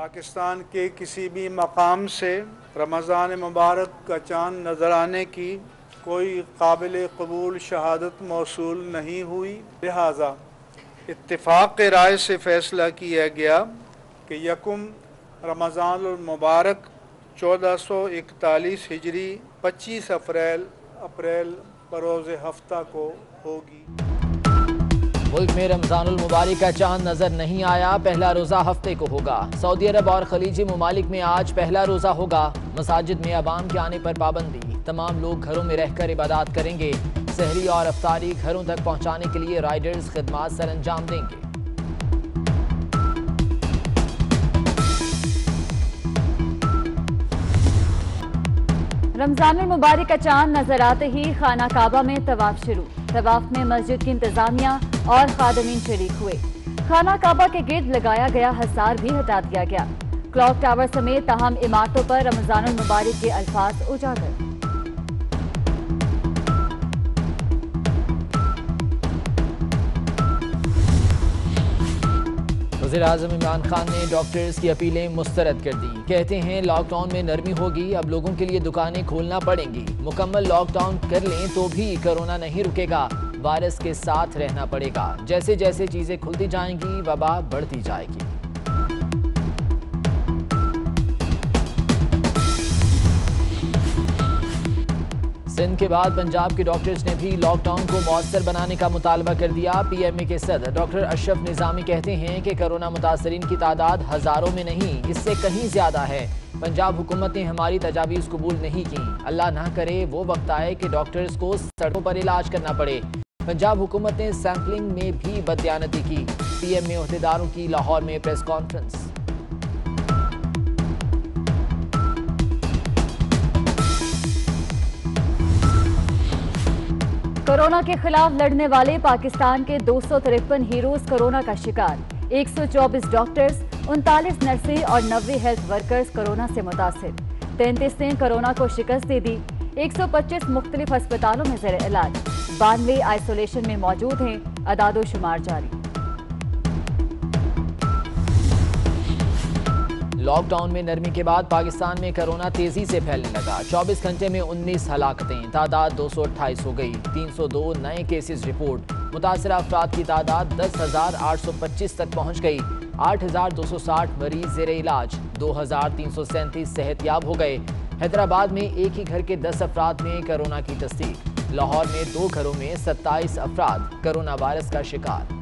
पाकिस्तान के किसी भी मकाम से रमज़ान मुबारक का चाँद नज़र आने की कोई काबिल कबूल शहादत मौसूल नहीं हुई। लिहाजा इत्तिफ़ाक़ राय से फ़ैसला किया गया कि यकुम रमज़ानुल मुबारक 1441 हिजरी 25 अप्रैल बरोज़ हफ्ता को होगी। मुल्क में रमजानुल मुबारक का चांद नजर नहीं आया। पहला रोजा हफ्ते को होगा। सऊदी अरब और खलीजी ममालिक में आज पहला रोजा होगा। मसाजिद में अवाम के आने पर पाबंदी। तमाम लोग घरों में रहकर इबादत करेंगे। सहरी और अफ्तारी घरों तक पहुंचाने के लिए राइडर्स खिदमात सर अंजाम देंगे। रमजानुल मुबारक का चांद नजर आते ही खाना काबा में तवाफ शुरू। तवाफ में मस्जिद की इंतजामिया और खादमीन शरीक हुए। खाना काबा के गिर्द लगाया गया हसार भी हटा दिया गया। क्लॉक टावर समेत तमाम इमारतों पर रमजानुल मुबारक के अल्फाज उजागर। वज़ीर-ए-आज़म इमरान खान ने डॉक्टर्स की अपीलें मुस्तरद कर दी। कहते हैं लॉकडाउन में नरमी होगी, अब लोगों के लिए दुकानें खोलना पड़ेंगी। मुकम्मल लॉकडाउन कर लें तो भी कोरोना नहीं रुकेगा, वायरस के साथ रहना पड़ेगा। जैसे जैसे चीजें खुलती जाएंगी वबा बढ़ती जाएगी। सिंध के बाद पंजाब के डॉक्टर्स ने भी लॉकडाउन को मौसर बनाने का मुतालबा कर दिया। पीएमए के सदर डॉक्टर अशरफ निजामी कहते हैं कि कोरोना मुतासरीन की तादाद हजारों में नहीं, इससे कहीं ज्यादा है। पंजाब हुकूमत ने हमारी तजावीज़ कबूल नहीं की। अल्लाह ना करे वो वक्त आए कि डॉक्टर्स को सड़कों पर इलाज करना पड़े। पंजाब हुकूमत ने सैंपलिंग में भी बददियानती की। पीएमए ओहदेदारों की लाहौर में प्रेस कॉन्फ्रेंस। कोरोना के खिलाफ लड़ने वाले पाकिस्तान के 253 हीरोज कोरोना का शिकार। 124 डॉक्टर्स, 39 नर्सें और 90 हेल्थ वर्कर्स कोरोना से मुतासिर। 33 ने कोरोना को शिकस्त दे दी। 125 मुख्तलिफ अस्पतालों में ज़ेर इलाज। 92 आइसोलेशन में मौजूद हैं। अदादोशुमार जारी। लॉकडाउन में नरमी के बाद पाकिस्तान में कोरोना तेजी से फैलने लगा। 24 घंटे में 19 हलाकतें, तादाद 228 हो गई। 302 नए केसेस रिपोर्ट। मुतासरा अफराद की तादाद 10,825 तक पहुंच गई। 8,260 मरीज ज़ेर इलाज। 2,337 सेहतयाब हो गए। हैदराबाद में एक ही घर के 10 अफराद में कोरोना की तस्दीक। लाहौर में 2 घरों में 27 अफराद कोरोना वायरस का शिकार।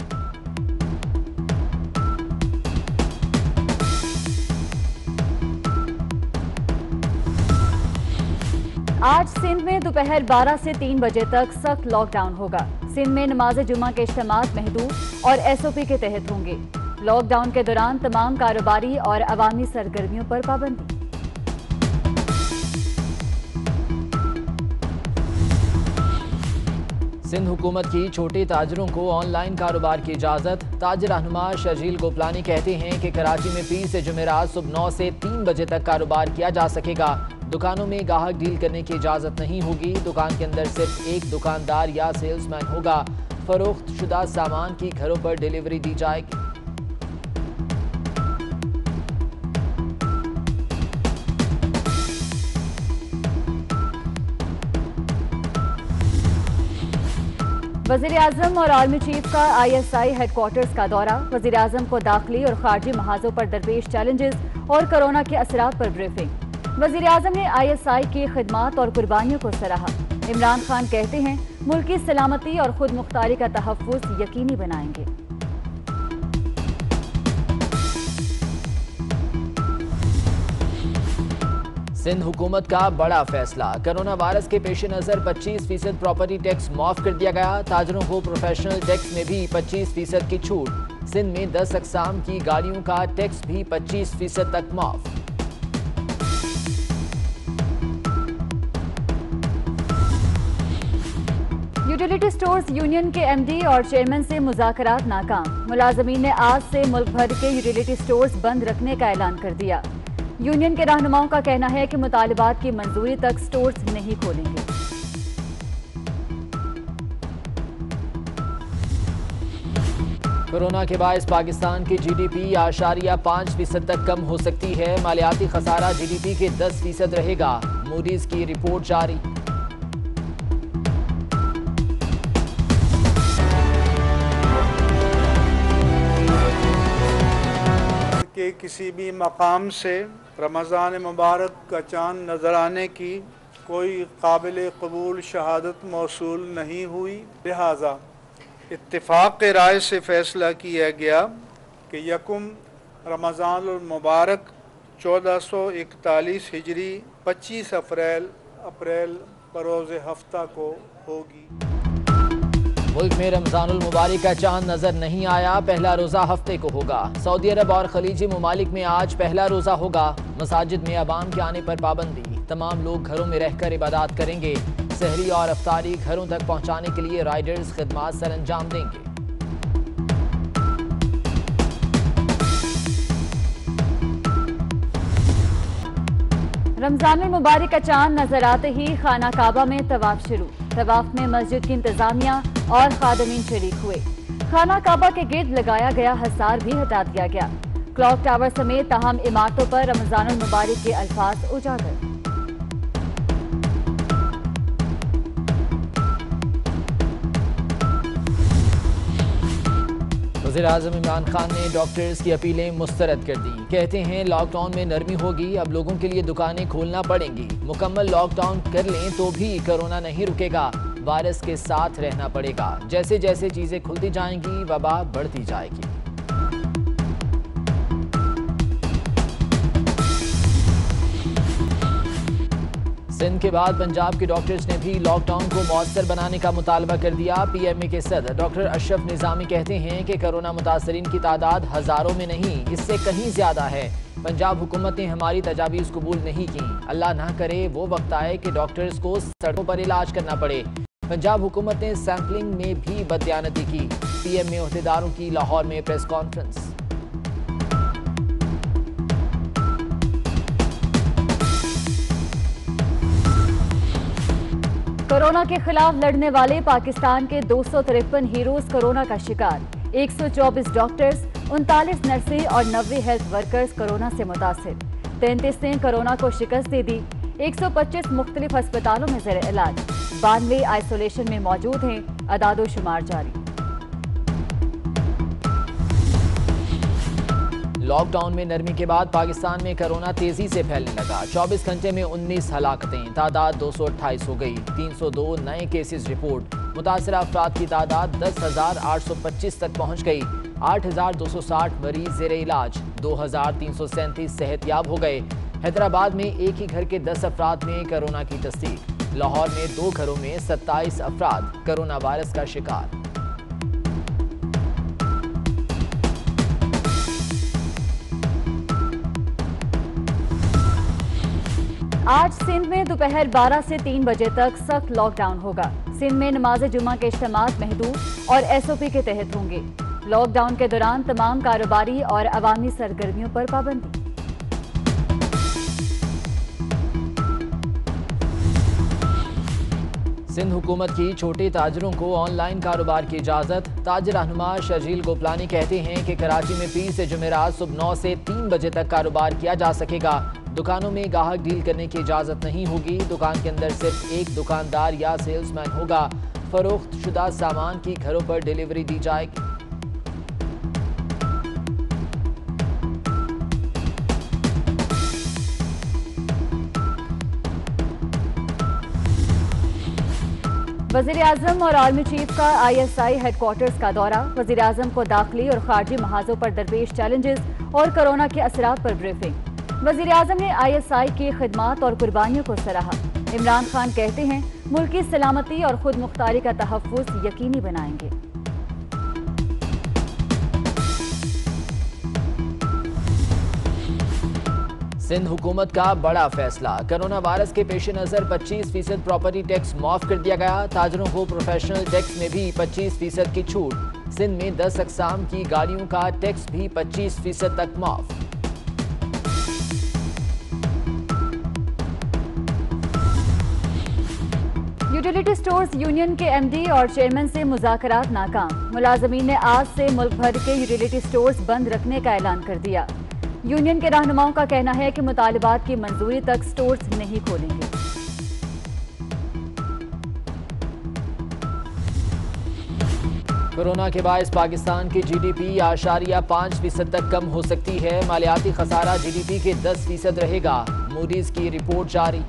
आज सिंध में दोपहर 12 से 3 बजे तक सख्त लॉकडाउन होगा। सिंध में नमाज जुमा के इज्तिमात महदूद और एसओपी के तहत होंगे। लॉकडाउन के दौरान तमाम कारोबारी और अवामी सरगर्मियों पर पाबंदी। सिंध हुकूमत की छोटे ताजरों को ऑनलाइन कारोबार की इजाजत। ताजर रहनुमा शर्जील गोपलानी कहते हैं कि कराची में पीर से जुमेरात सुबह 9 से 3 बजे तक कारोबार किया जा सकेगा। दुकानों में गाहक डील करने की इजाजत नहीं होगी। दुकान के अंदर सिर्फ एक दुकानदार या सेल्समैन होगा। फरोख्त शुदा सामान की घरों पर डिलीवरी दी जाएगी। वज़ीर-ए-आज़म और आर्मी चीफ का ISI हेडक्वार्टर्स का दौरा। वज़ीर-ए-आज़म को दाखिली और खारजी महाजों पर दरपेश चैलेंजेस और कोरोना के असरात पर ब्रीफिंग। वज़ीर-ए-आज़म ने ISI की खिदमात और कुर्बानियों को सराहा। इमरान खान कहते हैं मुल्क की सलामती और खुद मुख्तारी का तहफ़्फ़ुज़ यकीनी बनाएंगे। सिंध हुकूमत का बड़ा फैसला। कोरोना वायरस के पेश नज़र 25% प्रॉपर्टी टैक्स माफ कर दिया गया। ताजरों को प्रोफेशनल टैक्स में भी 25% की छूट। सिंध में 10 अक़साम की गाड़ियों का टैक्स भी 25% तक माफ। यूटिलिटी स्टोर्स यूनियन के MD और चेयरमैन से मुज़ाकरात नाकाम। मुलाजमीन ने आज से मुल्क भर के यूटिलिटी स्टोर्स बंद रखने का ऐलान कर दिया। यूनियन के रहनुमाओं का कहना है कि मुतालिबात की मंजूरी तक स्टोर्स नहीं खोलेंगे। कोरोना के बायस पाकिस्तान की जीडीपी 5% तक कम हो सकती है। मालियाती खसारा जीडीपी के 10% रहेगा। मूडीज की रिपोर्ट जारी। के किसी भी मकाम से रमज़ान मुबारक का चाँद नज़र आने की कोई काबिल कबूल शहादत मौसूल नहीं हुई, लिहाजा इत्तिफ़ाक़ राय से फ़ैसला किया गया कि यकुम रमज़ान मुबारक 1441 हिजरी 25 अप्रैल बरोज़ हफ्ता को होगी। मुल्क में रमजानुल मुबारक का चांद नजर नहीं आया। पहला रोजा हफ्ते को होगा। सऊदी अरब और खलीजी ममालिक में आज पहला रोजा होगा। मसाजिद में अवाम के आने पर पाबंदी। तमाम लोग घरों में रहकर इबादत करेंगे। सहरी और अफ्तारी घरों तक पहुंचाने के लिए राइडर्स खिदमात सर अंजाम देंगे। रमजानुल मुबारक का चांद नजर आते ही खाना काबा में तवाफ शुरू। तवाफ में मस्जिद की इंतजामिया और खादमीन शरीक हुए। खाना काबा के गिर्द लगाया गया हसार भी हटा दिया गया। क्लॉक टावर समेत तमाम इमारतों पर रमजानुल मुबारक के अल्फाज उजागर। वज़ीर-ए-आज़म इमरान खान ने डॉक्टर्स की अपीलें मुस्तरद कर दी। कहते हैं लॉकडाउन में नरमी होगी, अब लोगों के लिए दुकानें खोलना पड़ेंगी। मुकम्मल लॉकडाउन कर लें तो भी कोरोना नहीं रुकेगा, वायरस के साथ रहना पड़ेगा। जैसे जैसे चीजें खुलती जाएंगी वबा बढ़ती जाएगी। सिंध के बाद पंजाब के डॉक्टर्स ने भी लॉकडाउन को मौसर बनाने का मुतालबा कर दिया। पीएमए के सदर डॉक्टर अशरफ निजामी कहते हैं कि कोरोना मुतासरीन की तादाद हजारों में नहीं, इससे कहीं ज्यादा है। पंजाब हुकूमत ने हमारी तजावीज़ कबूल नहीं की। अल्लाह ना करे वो वक्त आए कि डॉक्टर्स को सड़कों पर इलाज करना पड़े। पंजाब हुकूमत ने सैंपलिंग में भी बददियानती की। पीएमए ओहदेदारों की लाहौर में प्रेस कॉन्फ्रेंस। कोरोना के खिलाफ लड़ने वाले पाकिस्तान के 253 हीरोज कोरोना का शिकार। 124 डॉक्टर्स, 39 नर्सें और 90 हेल्थ वर्कर्स कोरोना से मुतासिर। 33 ने कोरोना को शिकस्त दे दी। 125 मुख्तलिफ अस्पतालों में ज़ेर इलाज। 92 आइसोलेशन में मौजूद हैं। अदादो-शुमार जारी। लॉकडाउन में नरमी के बाद पाकिस्तान में कोरोना तेजी से फैलने लगा। 24 घंटे में 19 हलाकतें, तादाद 228 हो गई। 302 नए केसेस रिपोर्ट। मुतासरा अफराद की तादाद 10,825 तक पहुंच गई। 8,260 मरीज ज़ेर इलाज। 2,337 सेहतयाब हो गए। हैदराबाद में एक ही घर के 10 अफराद में कोरोना की तस्दीक। लाहौर में 2 घरों में 27 अफराद कोरोना वायरस का शिकार। आज सिंध में दोपहर 12 से 3 बजे तक सख्त लॉकडाउन होगा। सिंध में नमाज जुमा के इज्तिमात महदूद और एसओपी के तहत होंगे। लॉकडाउन के दौरान तमाम कारोबारी और अवामी सरगर्मियों पर पाबंदी। सिंध हुकूमत की छोटे ताजरों को ऑनलाइन कारोबार की इजाजत। ताजर रहनुमा शर्जील गोपलानी कहते हैं कि कराची में पीर से जुमेरात सुबह 9 से 3 बजे तक कारोबार किया जा सकेगा। दुकानों में गाहक डील करने की इजाजत नहीं होगी। दुकान के अंदर सिर्फ एक दुकानदार या सेल्समैन होगा। फरोख्त शुदा सामान की घरों पर डिलीवरी दी जाएगी। वज़ीर-ए-आज़म और आर्मी चीफ का ISI हेडक्वार्टर्स का दौरा। वज़ीर-ए-आज़म को दाखिली और खारजी महाजों पर दरपेश चैलेंजेस और कोरोना के असरात पर ब्रीफिंग। वज़ीर-ए-आज़म ने ISI की खिदमात और कुर्बानियों को सराहा। इमरान खान कहते हैं मुल्क की सलामती और खुद मुख्तारी का तहफ़्फ़ुज़ यकीनी बनाएंगे। सिंध हुकूमत का बड़ा फैसला। कोरोना वायरस के पेश नज़र 25% प्रॉपर्टी टैक्स माफ कर दिया गया। ताजरों को प्रोफेशनल टैक्स में भी 25% की छूट। सिंध में 10 अक़साम की गाड़ियों का टैक्स भी 25% तक माफ। यूटिलिटी स्टोर्स यूनियन के एमडी और चेयरमैन से मुज़ाकरात नाकाम। मुलाजमीन ने आज से मुल्क भर के यूटिलिटी स्टोर्स बंद रखने का ऐलान कर दिया। यूनियन के रहनुमाओं का कहना है कि मुतालिबात की मंजूरी तक स्टोर्स नहीं खोलेंगे। कोरोना के बायस पाकिस्तान की जीडीपी 8.5% तक कम हो सकती है। मालियाती खसारा जीडीपी के 10% रहेगा। मूडीज की रिपोर्ट जारी।